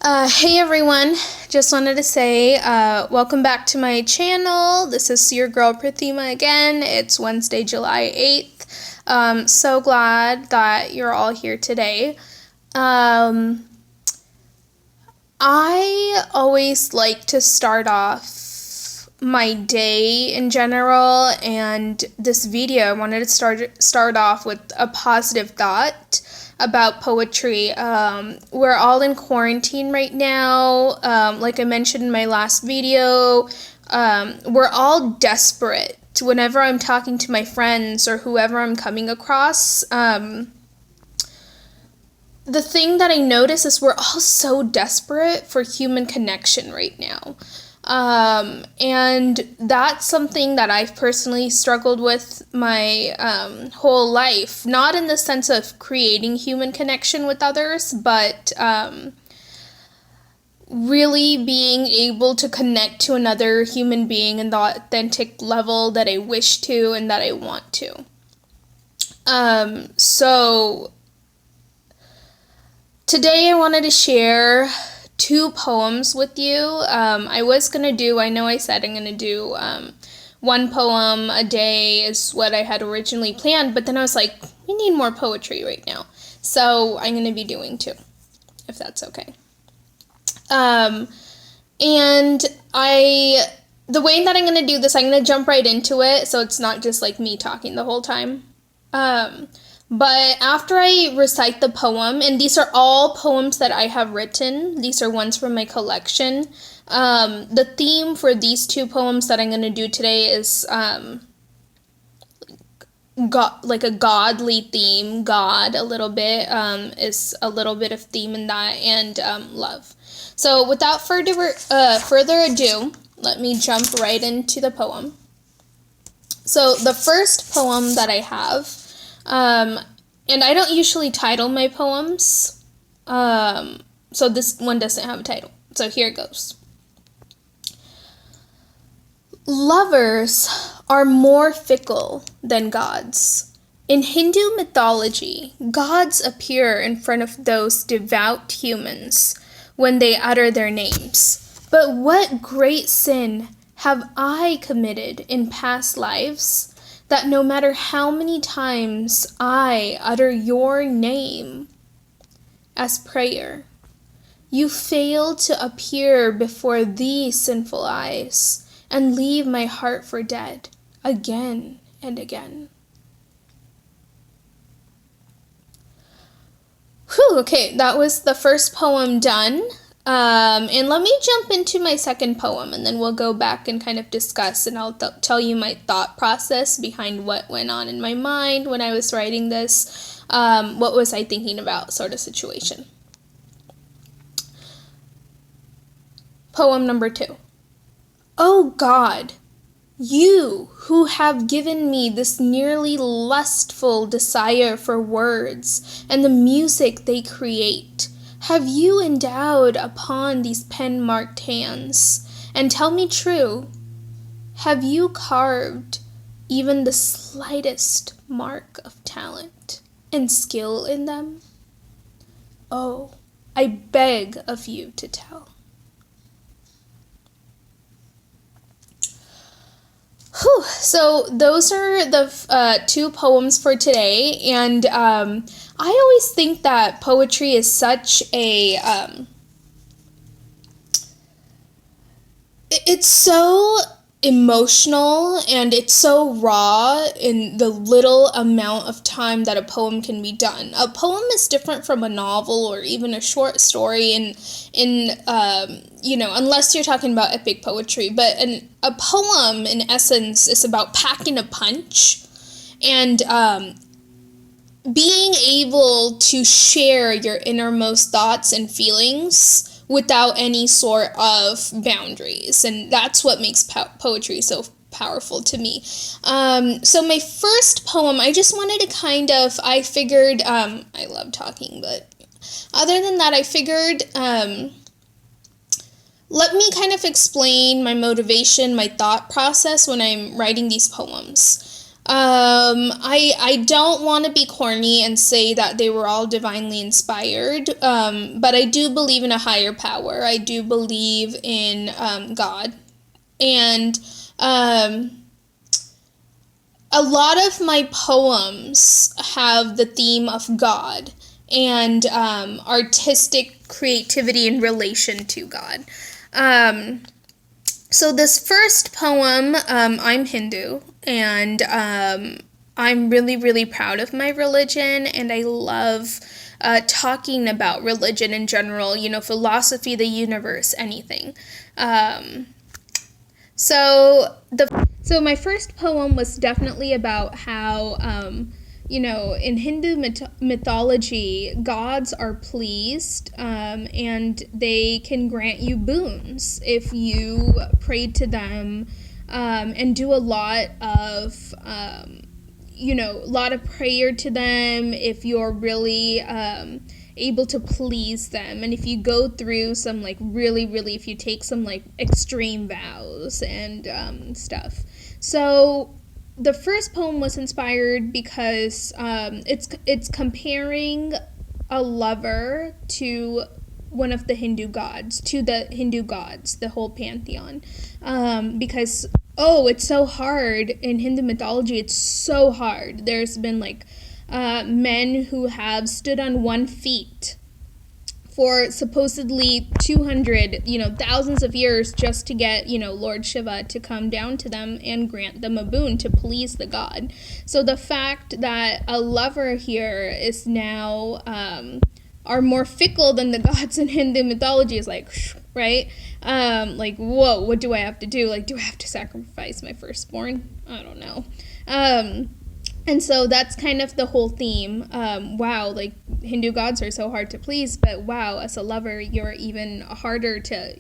Hey everyone, just wanted to say welcome back to my channel. This is your girl Prathima again. It's Wednesday, July 8th. So glad that you're all here today. I always like to start off my day in general, and this video I wanted to start off with a positive thought about poetry. We're all in quarantine right now. Like I mentioned in my last video, we're all desperate. Whenever I'm talking to my friends or whoever I'm coming across, the thing that I notice is we're all so desperate for human connection right now. And that's something that I've personally struggled with my whole life. Not in the sense of creating human connection with others, but really being able to connect to another human being in the authentic level that I wish to and that I want to. So today I wanted to share two poems with you. I know I said I'm going to do one poem a day is what I had originally planned, but then I was like, we need more poetry right now. So I'm going to be doing two, if that's okay. And the way that I'm going to do this, I'm going to jump right into it, so it's not just like me talking the whole time. But after I recite the poem, and these are all poems that I have written, these are ones from my collection. The theme for these two poems that I'm going to do today is like a godly theme. God, a little bit, is a little bit of theme in that, and love. So without further ado, let me jump right into the poem. So the first poem that I have, and I don't usually title my poems, so this one doesn't have a title. So here it goes. Lovers are more fickle than gods. In Hindu mythology, gods appear in front of those devout humans when they utter their names. But what great sin have I committed in past lives that no matter how many times I utter your name as prayer, you fail to appear before these sinful eyes and leave my heart for dead again and again. Whew, okay, that was the first poem done. And let me jump into my second poem, and then we'll go back and kind of discuss, and I'll tell you my thought process behind what went on in my mind when I was writing this. What was I thinking about, sort of situation. Poem number 2. Oh God, you who have given me this nearly lustful desire for words and the music they create, have you endowed upon these pen-marked hands? And tell me true, have you carved even the slightest mark of talent and skill in them? Oh, I beg of you to tell. Whew. So those are the two poems for today, and I always think that poetry is such a it's so emotional, and it's so raw in the little amount of time that a poem can be done. A poem is different from a novel or even a short story unless you're talking about epic poetry, but a poem in essence is about packing a punch and being able to share your innermost thoughts and feelings without any sort of boundaries, and that's what makes poetry so powerful to me. So my first poem, I just wanted to I figured, I love talking, but other than that, I figured, let me kind of explain my motivation, my thought process when I'm writing these poems. I don't want to be corny and say that they were all divinely inspired, but I do believe in a higher power. I do believe in God. And um, a lot of my poems have the theme of God and artistic creativity in relation to God. Um, so this first poem, I'm Hindu, and I'm really, really proud of my religion, and I love talking about religion in general, philosophy, the universe, anything. Um, so my first poem was definitely about how in Hindu mythology, gods are pleased, and they can grant you boons if you pray to them, and do a lot of a lot of prayer to them if you're really able to please them, and if you go through some like really, really, if you take some like extreme vows and stuff. So the first poem was inspired because it's comparing a lover to one of the Hindu gods, to the Hindu gods, the whole pantheon, because it's so hard in Hindu mythology. It's so hard. There's been like men who have stood on 1 feet for supposedly 200, thousands of years just to get, Lord Shiva to come down to them and grant them a boon to please the god. So the fact that a lover here is now are more fickle than the gods in Hindu mythology is like, right? Like, whoa, what do I have to do? Like, do I have to sacrifice my firstborn? I don't know. And so that's kind of the whole theme. Wow, like Hindu gods are so hard to please, but wow, as a lover, you're even harder to,